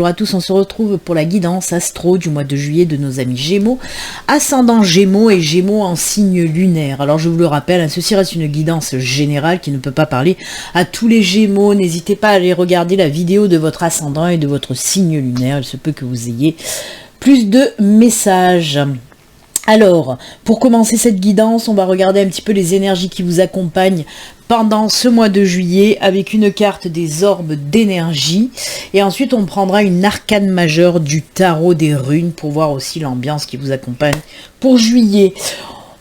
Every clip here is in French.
bonjour à tous, on se retrouve pour la guidance astro du mois de juillet de nos amis Gémeaux, ascendant Gémeaux et Gémeaux en signe lunaire. Alors je vous le rappelle, hein, ceci reste une guidance générale qui ne peut pas parler à tous les Gémeaux. N'hésitez pas à aller regarder la vidéo de votre ascendant et de votre signe lunaire, il se peut que vous ayez plus de messages. Alors, pour commencer cette guidance, on va regarder un petit peu les énergies qui vous accompagnent pendant ce mois de juillet avec une carte des orbes d'énergie. Et ensuite, on prendra une arcane majeure du tarot des runes pour voir aussi l'ambiance qui vous accompagne pour juillet.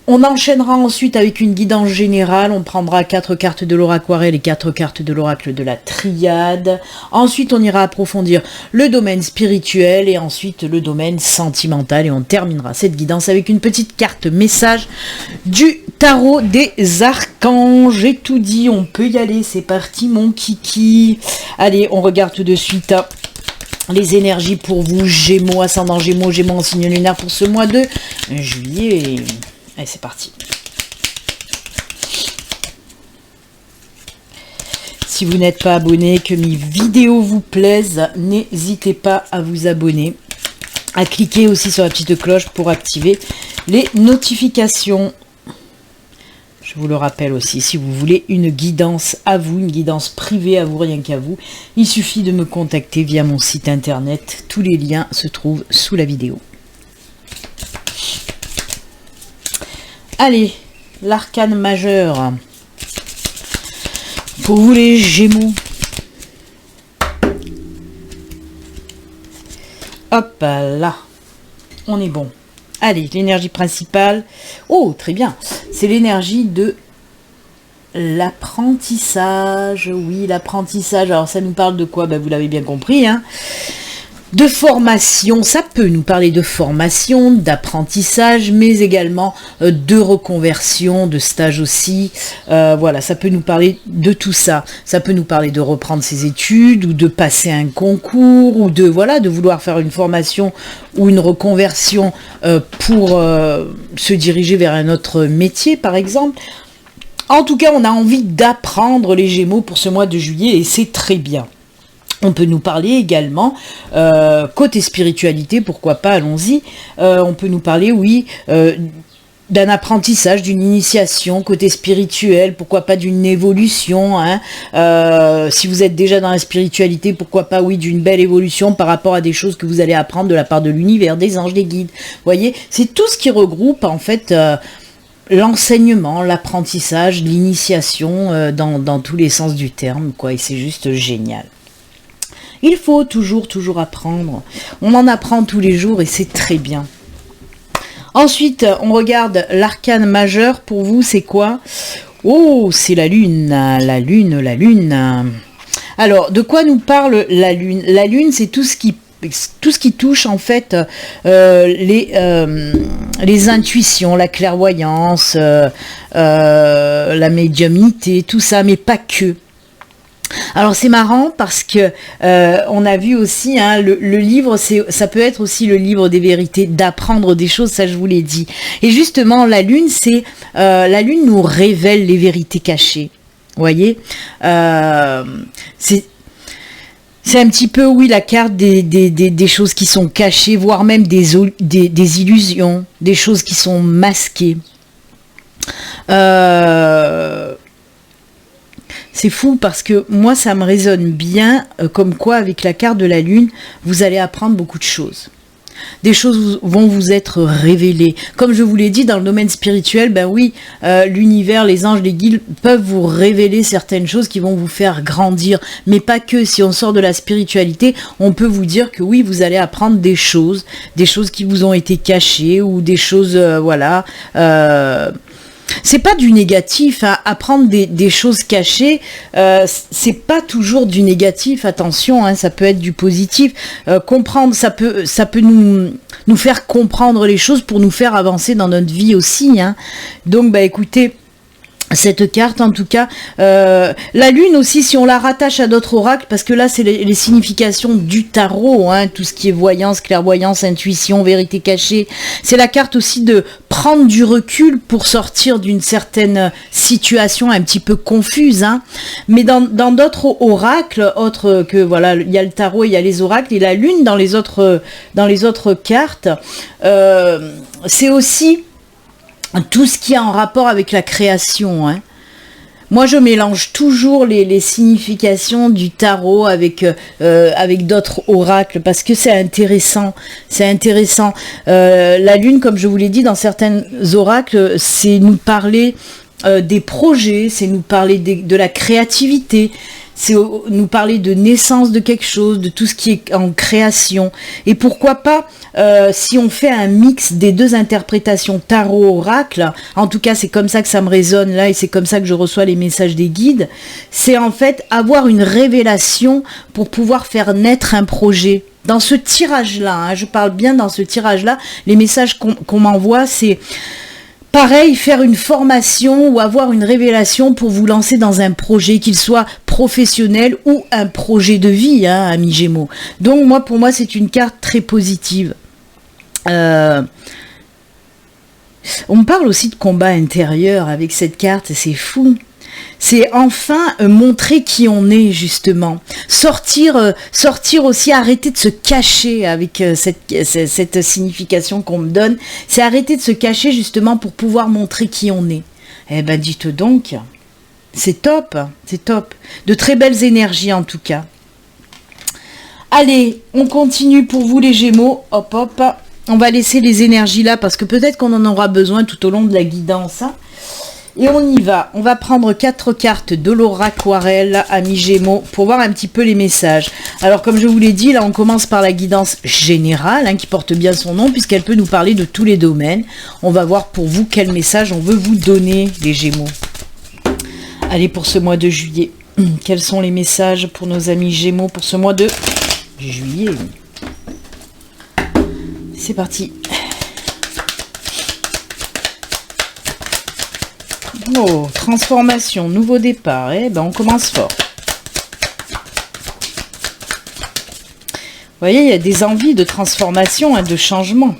On enchaînera ensuite avec une guidance générale, on prendra 4 cartes de l'oracle aquarelle et 4 cartes de l'oracle de la triade. Ensuite, on ira approfondir le domaine spirituel et ensuite le domaine sentimental. Et on terminera cette guidance avec une petite carte message du tarot des archanges. J'ai tout dit, on peut y aller, c'est parti mon kiki. Allez, on regarde tout de suite les énergies pour vous, Gémeaux, ascendant Gémeaux, Gémeaux en signe lunaire pour ce mois de juillet. Allez, c'est parti. Si vous n'êtes pas abonné, que mes vidéos vous plaisent, n'hésitez pas à vous abonner, à cliquer aussi sur la petite cloche pour activer les notifications. Je vous le rappelle aussi, si vous voulez une guidance à vous, une guidance privée à vous, rien qu'à vous, il suffit de me contacter via mon site internet. Tous les liens se trouvent sous la vidéo. Allez, l'arcane majeur. Pour vous les Gémeaux. Hop là. On est bon. Allez, l'énergie principale. Oh, très bien. C'est l'énergie de l'apprentissage. Oui, l'apprentissage. Alors, ça nous parle de quoi? Ben, vous l'avez bien compris, hein. De formation, ça peut nous parler de formation, d'apprentissage, mais également de reconversion, de stage aussi. Voilà, ça peut nous parler de tout ça. Ça peut nous parler de reprendre ses études ou de passer un concours ou de voilà, de vouloir faire une formation ou une reconversion pour se diriger vers un autre métier, par exemple. En tout cas, on a envie d'apprendre les Gémeaux pour ce mois de juillet et c'est très bien. On peut nous parler également, côté spiritualité, pourquoi pas, allons-y. On peut nous parler, oui, d'un apprentissage, d'une initiation, côté spirituel, pourquoi pas d'une évolution. Hein. Si vous êtes déjà dans la spiritualité, pourquoi pas, oui, d'une belle évolution par rapport à des choses que vous allez apprendre de la part de l'univers, des anges, des guides. Vous voyez, c'est tout ce qui regroupe, en fait, l'enseignement, l'apprentissage, l'initiation, dans tous les sens du terme, quoi. Et c'est juste génial. Il faut toujours apprendre. On en apprend tous les jours et c'est très bien. Ensuite, on regarde l'arcane majeur. Pour vous, c'est quoi? Oh, c'est la lune. La lune. Alors, de quoi nous parle la lune? La lune, c'est tout ce qui touche en fait les intuitions, la clairvoyance, la médiumnité, tout ça, mais pas que. Alors c'est marrant parce que on a vu aussi hein, le livre, ça peut être aussi le livre des vérités, d'apprendre des choses, ça je vous l'ai dit. Et justement la lune, la lune nous révèle les vérités cachées. Vous voyez, c'est un petit peu oui la carte des choses qui sont cachées, voire même des illusions, des choses qui sont masquées. C'est fou parce que moi, ça me résonne bien, comme quoi avec la carte de la lune, vous allez apprendre beaucoup de choses. Des choses vont vous être révélées. Comme je vous l'ai dit, dans le domaine spirituel, ben oui, l'univers, les anges, les guides peuvent vous révéler certaines choses qui vont vous faire grandir. Mais pas que, si on sort de la spiritualité, on peut vous dire que oui, vous allez apprendre des choses qui vous ont été cachées ou des choses, voilà... c'est pas du négatif, hein. Apprendre des choses cachées, c'est pas toujours du négatif, attention, hein, ça peut être du positif. Comprendre, ça peut nous faire comprendre les choses pour nous faire avancer dans notre vie aussi. Hein. Donc, bah écoutez, cette carte en tout cas. La lune aussi, si on la rattache à d'autres oracles, parce que là c'est les significations du tarot, hein, tout ce qui est voyance, clairvoyance, intuition, vérité cachée, c'est la carte aussi de prendre du recul pour sortir d'une certaine situation un petit peu confuse, hein. Mais dans d'autres oracles, autres que voilà, il y a le tarot, il y a les oracles, et la lune dans les autres cartes, c'est aussi tout ce qui est en rapport avec la création, hein. Moi, je mélange toujours les significations du tarot avec d'autres oracles parce que c'est intéressant. C'est intéressant. La lune, comme je vous l'ai dit, dans certains oracles, c'est nous parler des projets, c'est nous parler de la créativité, c'est nous parler de naissance de quelque chose, de tout ce qui est en création. Et pourquoi pas, si on fait un mix des deux interprétations tarot-oracle, en tout cas c'est comme ça que ça me résonne là et c'est comme ça que je reçois les messages des guides, c'est en fait avoir une révélation pour pouvoir faire naître un projet. Dans ce tirage-là, hein, je parle bien dans ce tirage-là, les messages qu'on m'envoie, c'est... pareil, faire une formation ou avoir une révélation pour vous lancer dans un projet, qu'il soit professionnel ou un projet de vie, hein, ami Gémeaux. Donc pour moi, c'est une carte très positive. On me parle aussi de combat intérieur avec cette carte, et c'est fou. C'est enfin montrer qui on est, justement. Sortir aussi, arrêter de se cacher avec cette signification qu'on me donne. C'est arrêter de se cacher, justement, pour pouvoir montrer qui on est. Eh ben, dites donc, c'est top, c'est top. De très belles énergies, en tout cas. Allez, on continue pour vous, les Gémeaux. Hop, hop. On va laisser les énergies là, parce que peut-être qu'on en aura besoin tout au long de la guidance, hein. Et on y va, on va prendre 4 cartes de l'oraquarelle, amis Gémeaux, pour voir un petit peu les messages. Alors comme je vous l'ai dit, là on commence par la guidance générale, hein, qui porte bien son nom, puisqu'elle peut nous parler de tous les domaines. On va voir pour vous quel message on veut vous donner, les Gémeaux. Allez, pour ce mois de juillet, quels sont les messages pour nos amis Gémeaux pour ce mois de juillet? C'est parti. Oh, transformation, nouveau départ. Eh ben, on commence fort. Vous voyez, il y a des envies de transformation, hein, de changement.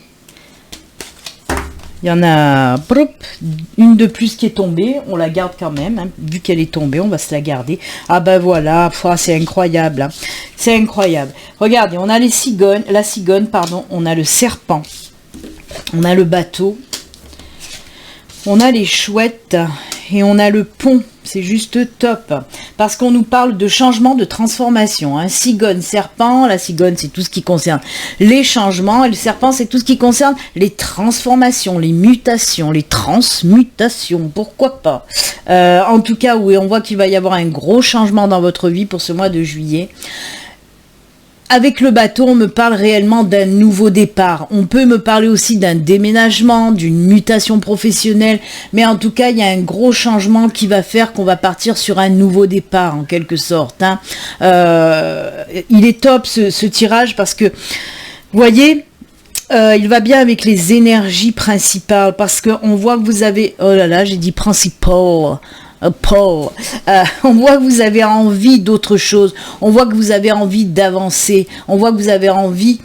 Il y en a une de plus qui est tombée. On la garde quand même, hein. Vu qu'elle est tombée, on va se la garder. Ah ben voilà, c'est incroyable, hein. C'est incroyable. Regardez, on a la cigogne, pardon, on a le serpent, on a le bateau, on a les chouettes et on a le pont. C'est juste top. Parce qu'on nous parle de changement, de transformation, hein. Cigogne, serpent. La cigogne, c'est tout ce qui concerne les changements. Et le serpent, c'est tout ce qui concerne les transformations, les mutations, les transmutations. Pourquoi pas. En tout cas, oui, on voit qu'il va y avoir un gros changement dans votre vie pour ce mois de juillet. Avec le bateau, on me parle réellement d'un nouveau départ. On peut me parler aussi d'un déménagement, d'une mutation professionnelle. Mais en tout cas, il y a un gros changement qui va faire qu'on va partir sur un nouveau départ, en quelque sorte, hein. Il est top ce tirage parce que, vous voyez, il va bien avec les énergies principales. Parce qu'on voit que vous avez... Oh là là, j'ai dit principal. Paul, on voit que vous avez envie d'autre chose, on voit que vous avez envie d'avancer, on voit que vous avez envie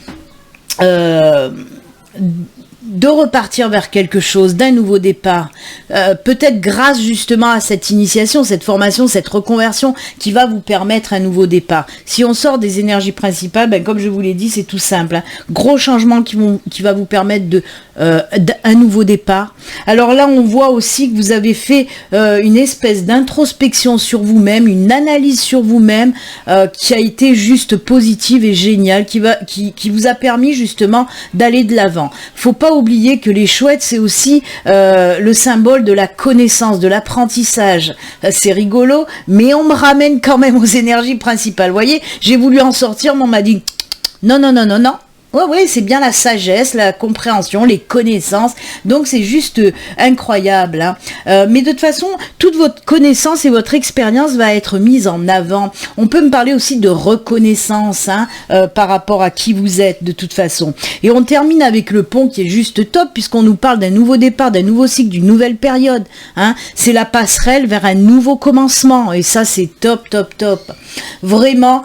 de repartir vers quelque chose, d'un nouveau départ, peut-être grâce justement à cette initiation, cette formation, cette reconversion qui va vous permettre un nouveau départ. Si on sort des énergies principales, ben, comme je vous l'ai dit, c'est tout simple, hein. Gros changement qui va vous permettre d'un nouveau départ. Alors là, on voit aussi que vous avez fait une espèce d'introspection sur vous-même, une analyse sur vous-même qui a été juste positive et géniale, qui vous a permis justement d'aller de l'avant. Faut pas oublier que les chouettes, c'est aussi le symbole de la connaissance, de l'apprentissage. C'est rigolo, mais on me ramène quand même aux énergies principales. Vous voyez, j'ai voulu en sortir, mais on m'a dit non, non, non, non, non. Ouais, c'est bien la sagesse, la compréhension, les connaissances. Donc c'est juste incroyable. Hein. Mais de toute façon, toute votre connaissance et votre expérience va être mise en avant. On peut me parler aussi de reconnaissance hein, par rapport à qui vous êtes de toute façon. Et on termine avec le pont qui est juste top puisqu'on nous parle d'un nouveau départ, d'un nouveau cycle, d'une nouvelle période. Hein. C'est la passerelle vers un nouveau commencement. Et ça c'est top, top, top. Vraiment.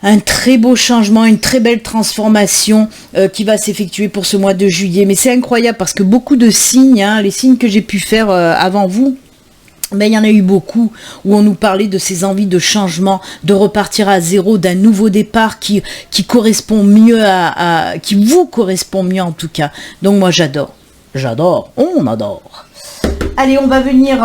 Un très beau changement, une très belle transformation qui va s'effectuer pour ce mois de juillet. Mais c'est incroyable parce que beaucoup de signes, hein, les signes que j'ai pu faire avant vous, ben, il y en a eu beaucoup où on nous parlait de ces envies de changement, de repartir à zéro, d'un nouveau départ qui correspond mieux qui vous correspond mieux en tout cas. Donc moi j'adore, on adore. Allez, on va venir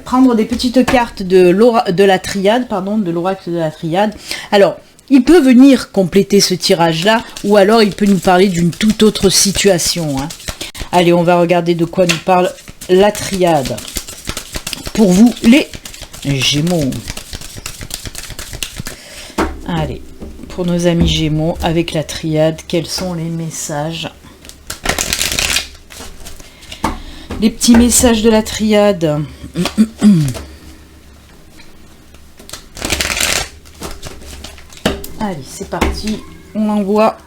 prendre des petites cartes de la triade, de l'oracle de la triade. Alors, il peut venir compléter ce tirage-là, ou alors il peut nous parler d'une toute autre situation. Hein. Allez, on va regarder de quoi nous parle la triade. Pour vous, les Gémeaux. Allez, pour nos amis Gémeaux, avec la triade, quels sont les messages ? Les petits messages de la triade. Allez, c'est parti. On envoie.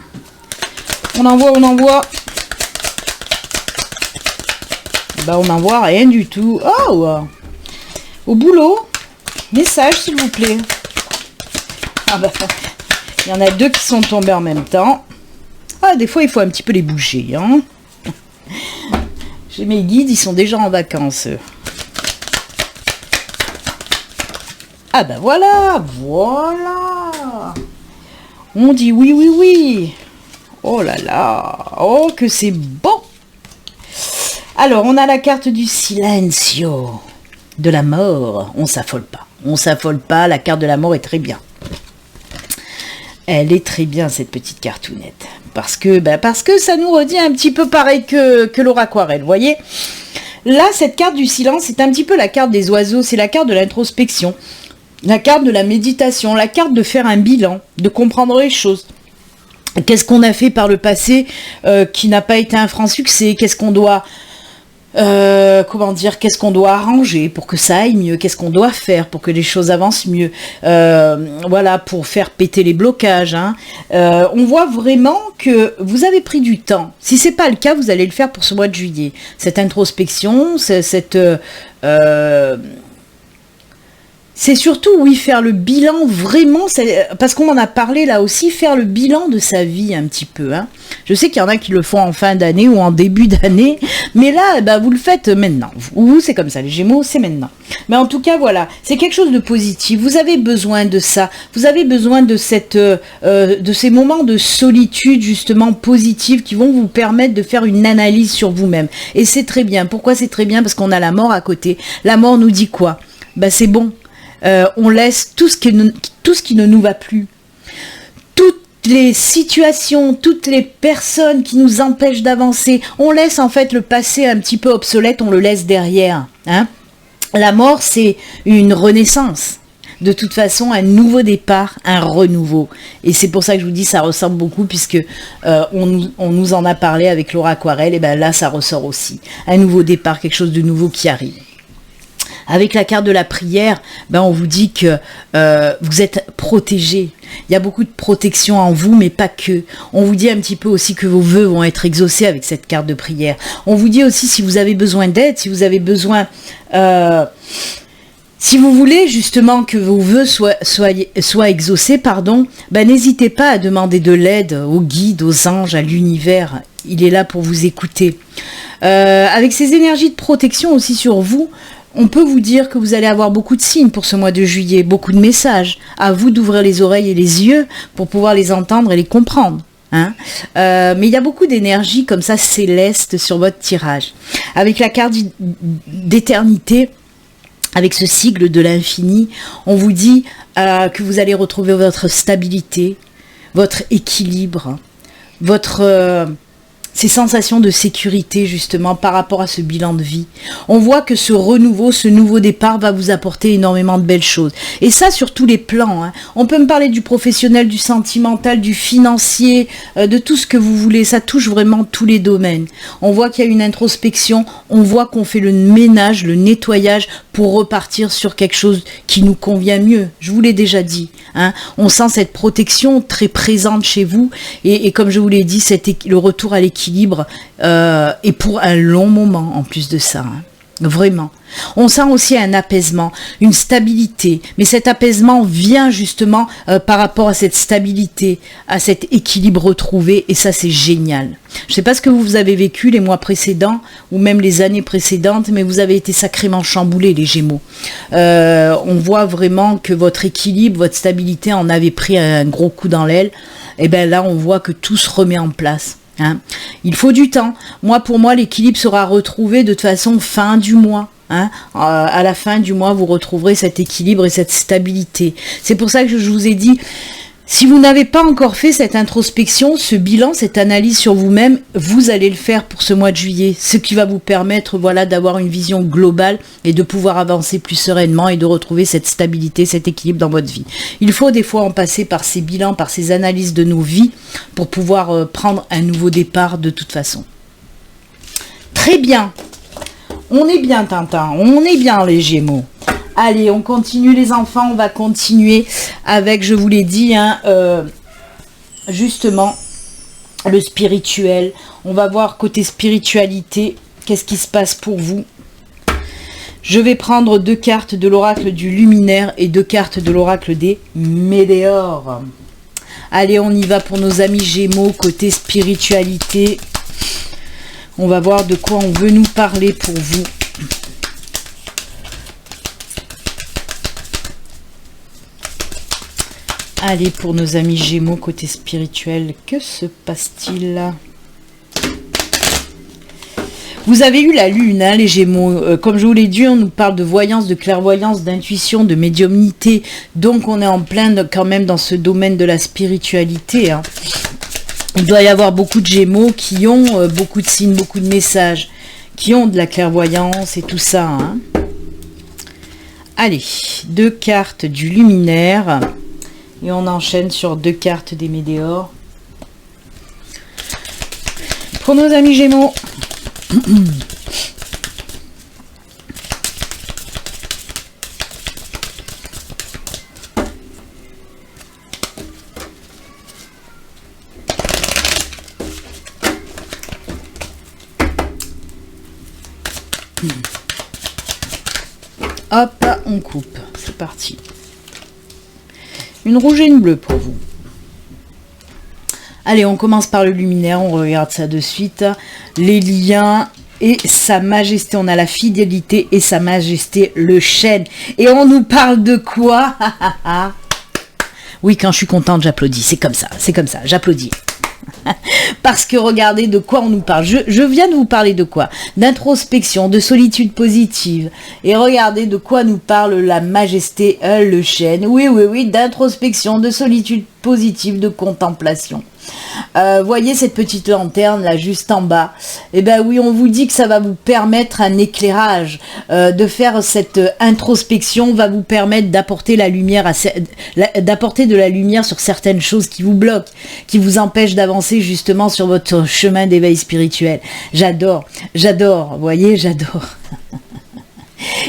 On envoie. Bah, on n'envoie rien du tout. Oh! Au boulot. Message, s'il vous plaît. Ah bah, il y en a deux qui sont tombés en même temps. Ah, des fois, il faut un petit peu les bouger, hein. J'ai mes guides, ils sont déjà en vacances. Ah ben voilà. On dit oui. Oh là là. Oh que c'est beau. Alors, on a la carte du silencio. De la mort. On s'affole pas. La carte de la mort est très bien. Elle est très bien, cette petite cartounette. Parce que ça nous redit un petit peu pareil que l'oraquarelle, vous voyez. Là, cette carte du silence, c'est un petit peu la carte des oiseaux, c'est la carte de l'introspection, la carte de la méditation, la carte de faire un bilan, de comprendre les choses. Qu'est-ce qu'on a fait par le passé qui n'a pas été un franc succès? Qu'est-ce qu'on doit... qu'est-ce qu'on doit arranger pour que ça aille mieux, qu'est-ce qu'on doit faire pour que les choses avancent mieux, voilà, pour faire péter les blocages, hein. On voit vraiment que vous avez pris du temps. Si c'est pas le cas, vous allez le faire pour ce mois de juillet. Cette introspection, c'est surtout, oui, faire le bilan vraiment, parce qu'on en a parlé là aussi, faire le bilan de sa vie un petit peu. Hein. Je sais qu'il y en a qui le font en fin d'année ou en début d'année, mais là, bah, vous le faites maintenant. Vous, c'est comme ça, les Gémeaux, c'est maintenant. Mais en tout cas, voilà, c'est quelque chose de positif. Vous avez besoin de ça. Vous avez besoin de ces moments de solitude, justement, positifs, qui vont vous permettre de faire une analyse sur vous-même. Et c'est très bien. Pourquoi c'est très bien? Parce qu'on a la mort à côté. La mort nous dit quoi? Bah, c'est bon. On laisse tout ce qui ne nous va plus. Toutes les situations, toutes les personnes qui nous empêchent d'avancer, on laisse en fait le passé un petit peu obsolète, on le laisse derrière. Hein. La mort, c'est une renaissance. De toute façon, un nouveau départ, un renouveau. Et c'est pour ça que je vous dis, ça ressemble beaucoup, puisque on nous en a parlé avec l'oraquarelle, et ben là, ça ressort aussi. Un nouveau départ, quelque chose de nouveau qui arrive. Avec la carte de la prière, ben on vous dit que vous êtes protégé. Il y a beaucoup de protection en vous, mais pas que. On vous dit un petit peu aussi que vos vœux vont être exaucés avec cette carte de prière. On vous dit aussi si vous avez besoin d'aide, si vous avez besoin... si vous voulez justement que vos vœux soient exaucés, ben n'hésitez pas à demander de l'aide aux guides, aux anges, à l'univers. Il est là pour vous écouter. Avec ces énergies de protection aussi sur vous, on peut vous dire que vous allez avoir beaucoup de signes pour ce mois de juillet, beaucoup de messages. À vous d'ouvrir les oreilles et les yeux pour pouvoir les entendre et les comprendre. Hein. Mais il y a beaucoup d'énergie comme ça céleste sur votre tirage. Avec la carte d'éternité, avec ce sigle de l'infini, on vous dit que vous allez retrouver votre stabilité, votre équilibre, votre ces sensations de sécurité justement par rapport à ce bilan de vie. On voit que ce renouveau, ce nouveau départ va vous apporter énormément de belles choses. Et ça sur tous les plans. Hein. On peut me parler du professionnel, du sentimental, du financier, de tout ce que vous voulez. Ça touche vraiment tous les domaines. On voit qu'il y a une introspection, on voit qu'on fait le ménage, le nettoyage pour repartir sur quelque chose qui nous convient mieux. Je vous l'ai déjà dit. Hein. On sent cette protection très présente chez vous. Et comme je vous l'ai dit, le retour à l'équilibre et pour un long moment en plus de ça, hein. Vraiment. On sent aussi un apaisement, une stabilité, mais cet apaisement vient justement par rapport à cette stabilité, à cet équilibre retrouvé, et ça c'est génial. Je ne sais pas ce que vous avez vécu les mois précédents ou même les années précédentes, mais vous avez été sacrément chamboulés les Gémeaux. On voit vraiment que votre équilibre, votre stabilité en avait pris un gros coup dans l'aile, et bien là on voit que tout se remet en place. Hein. Il faut du temps. Pour moi, l'équilibre sera retrouvé de toute façon fin du mois. Hein. À la fin du mois, vous retrouverez cet équilibre et cette stabilité. C'est pour ça que je vous ai dit, si vous n'avez pas encore fait cette introspection, ce bilan, cette analyse sur vous-même, vous allez le faire pour ce mois de juillet. Ce qui va vous permettre, voilà, d'avoir une vision globale et de pouvoir avancer plus sereinement et de retrouver cette stabilité, cet équilibre dans votre vie. Il faut des fois en passer par ces bilans, par ces analyses de nos vies pour pouvoir prendre un nouveau départ de toute façon. Très bien. On est bien, Tintin. On est bien, les Gémeaux. Allez, on continue les enfants, on va continuer avec, je vous l'ai dit, hein, justement, le spirituel. On va voir côté spiritualité, qu'est-ce qui se passe pour vous. Je vais prendre 2 cartes de l'oracle du luminaire et 2 cartes de l'oracle des météores. Allez, on y va pour nos amis Gémeaux, côté spiritualité. On va voir de quoi on veut nous parler pour vous. Allez, pour nos amis Gémeaux, côté spirituel, que se passe-t-il là? Vous avez eu la lune, hein, les Gémeaux. Comme je vous l'ai dit, on nous parle de voyance, de clairvoyance, d'intuition, de médiumnité. Donc, on est en plein quand même dans ce domaine de la spiritualité. Hein. Il doit y avoir beaucoup de Gémeaux qui ont beaucoup de signes, beaucoup de messages, qui ont de la clairvoyance et tout ça. Hein. Allez, 2 cartes du luminaire. Et on enchaîne sur 2 cartes des météores. Pour nos amis Gémeaux. Hop, on coupe. C'est parti. Une rouge et une bleue pour vous. Allez, on commence par le luminaire, on regarde ça de suite. Les liens et sa majesté, on a la fidélité et sa majesté le chêne. Et on nous parle de quoi? Oui, quand je suis contente, j'applaudis. C'est comme ça, j'applaudis. Parce que regardez de quoi on nous parle. Je viens de vous parler de quoi? D'introspection, de solitude positive. Et regardez de quoi nous parle la majesté, le chêne. Oui, d'introspection, de solitude positive, de contemplation. Voyez cette petite lanterne là juste en bas. Eh bien oui, on vous dit que ça va vous permettre un éclairage, de faire cette introspection va vous permettre d'apporter la lumière d'apporter de la lumière sur certaines choses qui vous bloquent, qui vous empêchent d'avancer justement sur votre chemin d'éveil spirituel. J'adore, vous voyez, j'adore.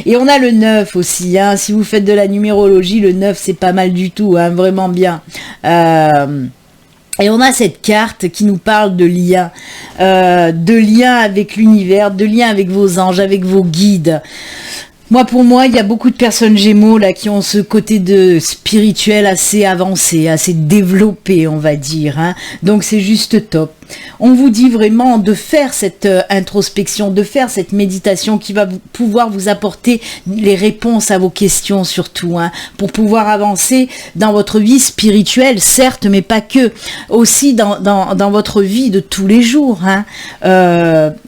Et on a le 9 aussi, hein. Si vous faites de la numérologie, le 9 c'est pas mal du tout, hein, vraiment bien. Et on a cette carte qui nous parle de lien avec l'univers, de lien avec vos anges, avec vos guides. Pour moi, il y a beaucoup de personnes Gémeaux là qui ont ce côté de spirituel assez avancé, assez développé, on va dire. Hein. Donc c'est juste top. On vous dit vraiment de faire cette introspection, de faire cette méditation qui va pouvoir vous apporter les réponses à vos questions surtout, hein, pour pouvoir avancer dans votre vie spirituelle, certes, mais pas que, aussi dans votre vie de tous les jours. Hein.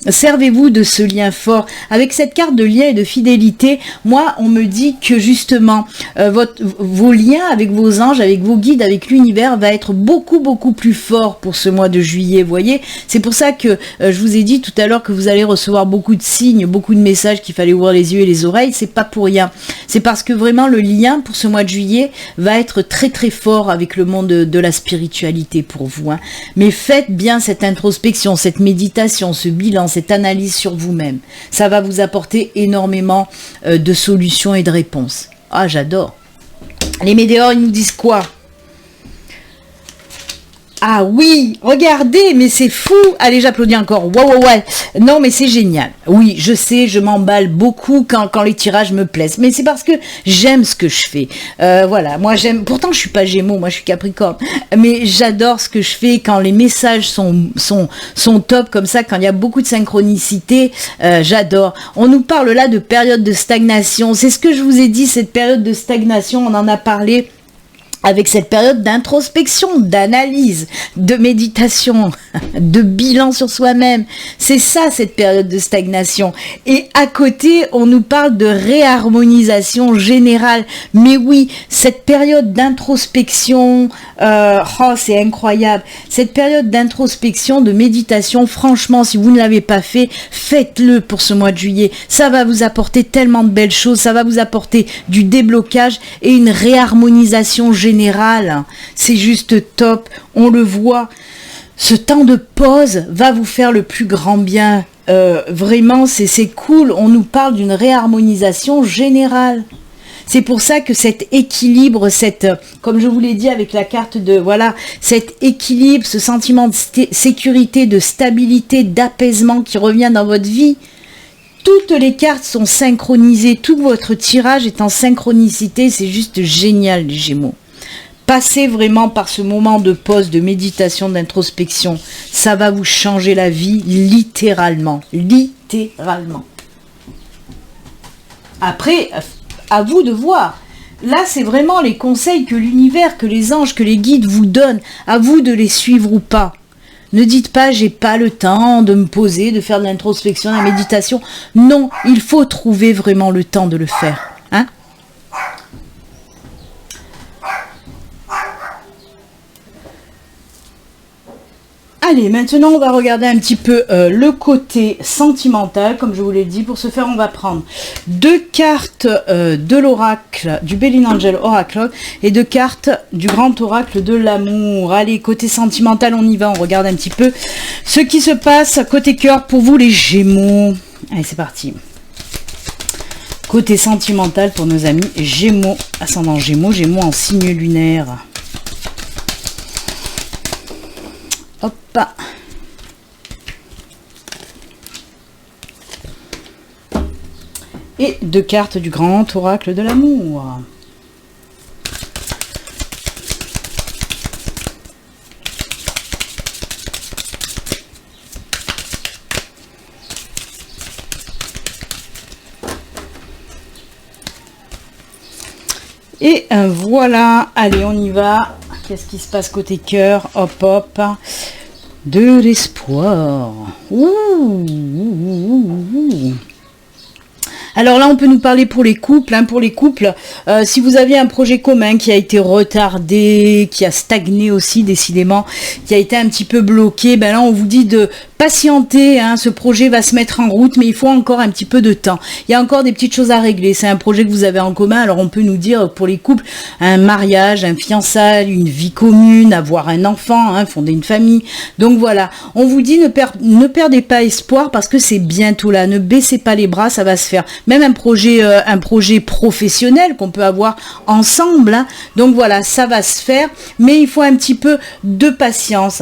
Servez-vous de ce lien fort. Avec cette carte de lien et de fidélité, moi, on me dit que justement, vos liens avec vos anges, avec vos guides, avec l'univers va être beaucoup, beaucoup plus fort pour ce mois de juillet. voyez, c'est pour ça que je vous ai dit tout à l'heure que vous allez recevoir beaucoup de signes, beaucoup de messages qu'il fallait ouvrir les yeux et les oreilles. C'est pas pour rien. C'est parce que vraiment le lien pour ce mois de juillet va être très très fort avec le monde de la spiritualité pour vous. Hein. Mais faites bien cette introspection, cette méditation, ce bilan, cette analyse sur vous-même. Ça va vous apporter énormément de solutions et de réponses. Ah, j'adore. Les météores, ils nous disent quoi? Ah oui, regardez, mais c'est fou. Allez, j'applaudis encore. Ouais. Non, mais c'est génial. Oui, je sais, je m'emballe beaucoup quand les tirages me plaisent. Mais c'est parce que j'aime ce que je fais. Voilà, moi j'aime. Pourtant, je suis pas Gémeaux, moi je suis Capricorne. Mais j'adore ce que je fais quand les messages sont top comme ça, quand il y a beaucoup de synchronicité. J'adore. On nous parle là de période de stagnation. C'est ce que je vous ai dit, cette période de stagnation, on en a parlé. Avec cette période d'introspection, d'analyse, de méditation, de bilan sur soi-même. C'est ça, cette période de stagnation. Et à côté, on nous parle de réharmonisation générale. Mais oui, cette période d'introspection, c'est incroyable. Cette période d'introspection, de méditation, franchement, si vous ne l'avez pas fait, faites-le pour ce mois de juillet. Ça va vous apporter tellement de belles choses. Ça va vous apporter du déblocage et une réharmonisation générale. C'est juste top, on le voit, ce temps de pause va vous faire le plus grand bien, vraiment c'est cool, on nous parle d'une réharmonisation générale. C'est pour ça que cet équilibre, comme je vous l'ai dit avec la carte de, voilà, cet équilibre, ce sentiment de sécurité, de stabilité, d'apaisement qui revient dans votre vie, toutes les cartes sont synchronisées, tout votre tirage est en synchronicité, c'est juste génial les Gémeaux. Passez vraiment par ce moment de pause, de méditation, d'introspection. Ça va vous changer la vie littéralement. Littéralement. Après, à vous de voir. Là, c'est vraiment les conseils que l'univers, que les anges, que les guides vous donnent. À vous de les suivre ou pas. Ne dites pas, j'ai pas le temps de me poser, de faire de l'introspection, de la méditation. Non, il faut trouver vraiment le temps de le faire. Hein ? Allez, maintenant on va regarder un petit peu le côté sentimental, comme je vous l'ai dit. Pour ce faire, on va prendre 2 cartes de l'oracle, du Belin Angel Oracle, et 2 cartes du grand oracle de l'amour. Allez, côté sentimental, on y va, on regarde un petit peu ce qui se passe côté cœur pour vous les Gémeaux. Allez, c'est parti. Côté sentimental pour nos amis Gémeaux, ascendant Gémeaux, Gémeaux en signe lunaire. Hop. Et 2 cartes du grand oracle de l'amour. Et voilà, allez, on y va. Qu'est-ce qui se passe côté cœur? Hop, hop. De l'espoir. Alors là, on peut nous parler pour les couples. Hein, pour les couples, si vous aviez un projet commun qui a été retardé, qui a stagné aussi décidément, qui a été un petit peu bloqué, ben là, on vous dit de patienter. Hein, ce projet va se mettre en route, mais il faut encore un petit peu de temps. Il y a encore des petites choses à régler. C'est un projet que vous avez en commun. Alors on peut nous dire pour les couples, un mariage, un fiançailles, une vie commune, avoir un enfant, hein, fonder une famille. Donc voilà, on vous dit ne perdez pas espoir parce que c'est bientôt là. Ne baissez pas les bras, ça va se faire. Même un projet professionnel qu'on peut avoir ensemble. Hein. Donc voilà, ça va se faire, mais il faut un petit peu de patience.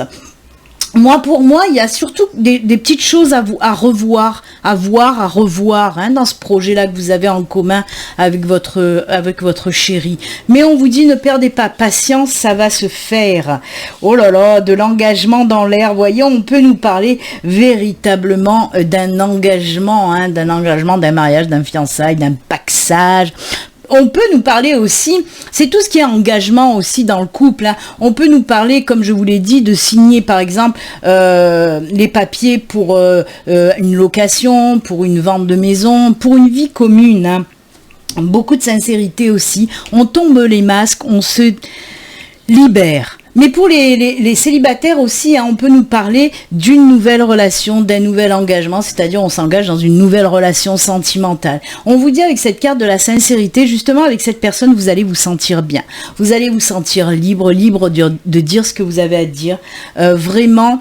Pour moi, il y a surtout des petites choses à revoir hein, dans ce projet-là que vous avez en commun avec votre chéri. Mais on vous dit, ne perdez pas patience, ça va se faire. Oh là là, de l'engagement dans l'air. Voyez, on peut nous parler véritablement d'un engagement, hein, d'un mariage, d'un fiançailles, d'un paxage. On peut nous parler aussi, c'est tout ce qui est engagement aussi dans le couple. Hein. On peut nous parler, comme je vous l'ai dit, de signer par exemple les papiers pour une location, pour une vente de maison, pour une vie commune. Hein. Beaucoup de sincérité aussi. On tombe les masques, on se libère. Mais pour les célibataires aussi, hein, on peut nous parler d'une nouvelle relation, d'un nouvel engagement, c'est-à-dire on s'engage dans une nouvelle relation sentimentale. On vous dit avec cette carte de la sincérité, justement avec cette personne, vous allez vous sentir bien. Vous allez vous sentir libre de dire ce que vous avez à dire. Vraiment...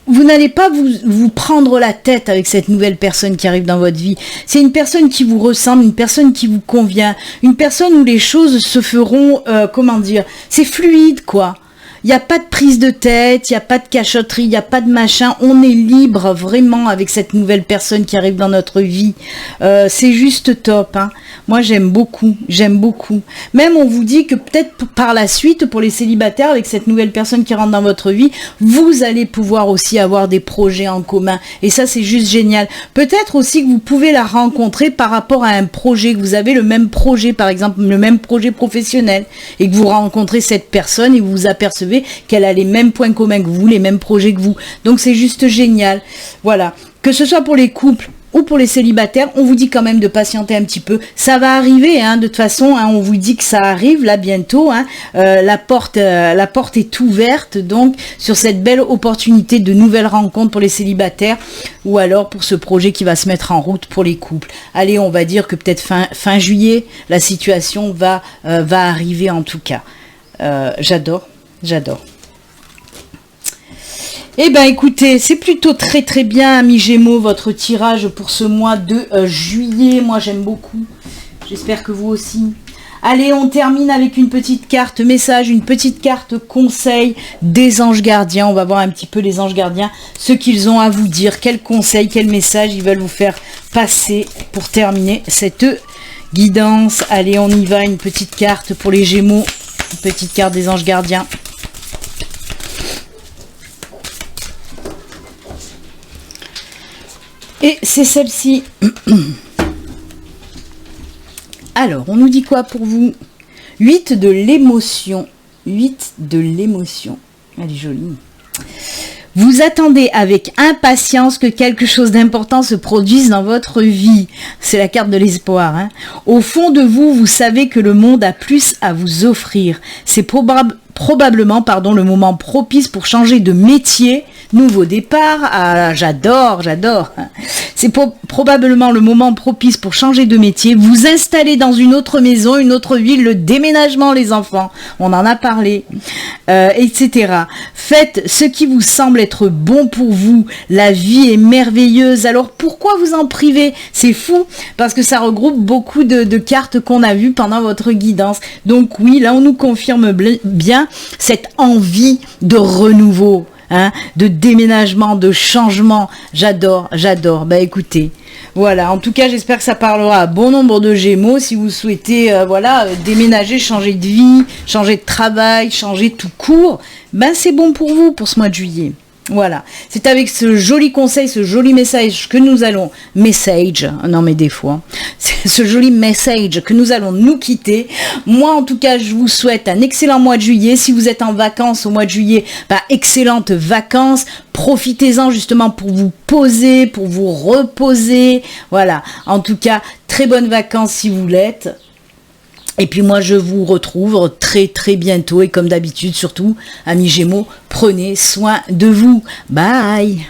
vous n'allez pas vous prendre la tête avec cette nouvelle personne qui arrive dans votre vie. C'est une personne qui vous ressemble, une personne qui vous convient, une personne où les choses se feront, comment dire, c'est fluide, quoi. Il n'y a pas de prise de tête, il n'y a pas de cachotterie, il n'y a pas de machin. On est libre vraiment avec cette nouvelle personne qui arrive dans notre vie. C'est juste top, hein. Moi, j'aime beaucoup, j'aime beaucoup. Même, on vous dit que peut-être par la suite, pour les célibataires, avec cette nouvelle personne qui rentre dans votre vie, vous allez pouvoir aussi avoir des projets en commun. Et ça, c'est juste génial. Peut-être aussi que vous pouvez la rencontrer par rapport à un projet, que vous avez le même projet, par exemple, le même projet professionnel, et que vous rencontrez cette personne et vous vous apercevez qu'elle a les mêmes points communs que vous, les mêmes projets que vous. Donc, c'est juste génial. Voilà. Que ce soit pour les couples ou pour les célibataires, on vous dit quand même de patienter un petit peu. Ça va arriver, hein, de toute façon, hein, on vous dit que ça arrive là bientôt. Hein, la porte est ouverte donc sur cette belle opportunité de nouvelles rencontres pour les célibataires ou alors pour ce projet qui va se mettre en route pour les couples. Allez, on va dire que peut-être fin juillet, la situation va arriver en tout cas. J'adore. Eh ben écoutez, c'est plutôt très très bien, amis Gémeaux, votre tirage pour ce mois de juillet. Moi j'aime beaucoup, j'espère que vous aussi. Allez, on termine avec une petite carte message, une petite carte conseil des anges gardiens. On va voir un petit peu les anges gardiens, ce qu'ils ont à vous dire, quels conseils, quels messages ils veulent vous faire passer pour terminer cette guidance. Allez, on y va, une petite carte pour les Gémeaux, une petite carte des anges gardiens. Et c'est celle-ci. Alors, on nous dit quoi pour vous? 8 de l'émotion. 8 de l'émotion. Elle est jolie. Vous attendez avec impatience que quelque chose d'important se produise dans votre vie. C'est la carte de l'espoir. Hein. Au fond de vous, vous savez que le monde a plus à vous offrir. C'est probablement le moment propice pour changer de métier. Nouveau départ, ah, j'adore. C'est probablement le moment propice pour changer de métier, vous installer dans une autre maison, une autre ville, le déménagement les enfants, on en a parlé, etc. Faites ce qui vous semble être bon pour vous, la vie est merveilleuse, alors pourquoi vous en priver? C'est fou, parce que ça regroupe beaucoup de cartes qu'on a vues pendant votre guidance. Donc oui, là on nous confirme bien cette envie de renouveau. Hein, de déménagement, de changement, j'adore. Bah écoutez, voilà, en tout cas j'espère que ça parlera à bon nombre de Gémeaux. Si vous souhaitez déménager, changer de vie, changer de travail, changer tout court, ben c'est bon pour vous pour ce mois de juillet. Voilà, c'est avec ce joli conseil, ce joli message que nous allons, ce joli message que nous allons nous quitter. Moi en tout cas je vous souhaite un excellent mois de juillet. Si vous êtes en vacances au mois de juillet, excellentes vacances, profitez-en justement pour vous poser, pour vous reposer, voilà, en tout cas très bonnes vacances si vous l'êtes. Et puis moi, je vous retrouve très très bientôt. Et comme d'habitude, surtout, amis Gémeaux, prenez soin de vous. Bye!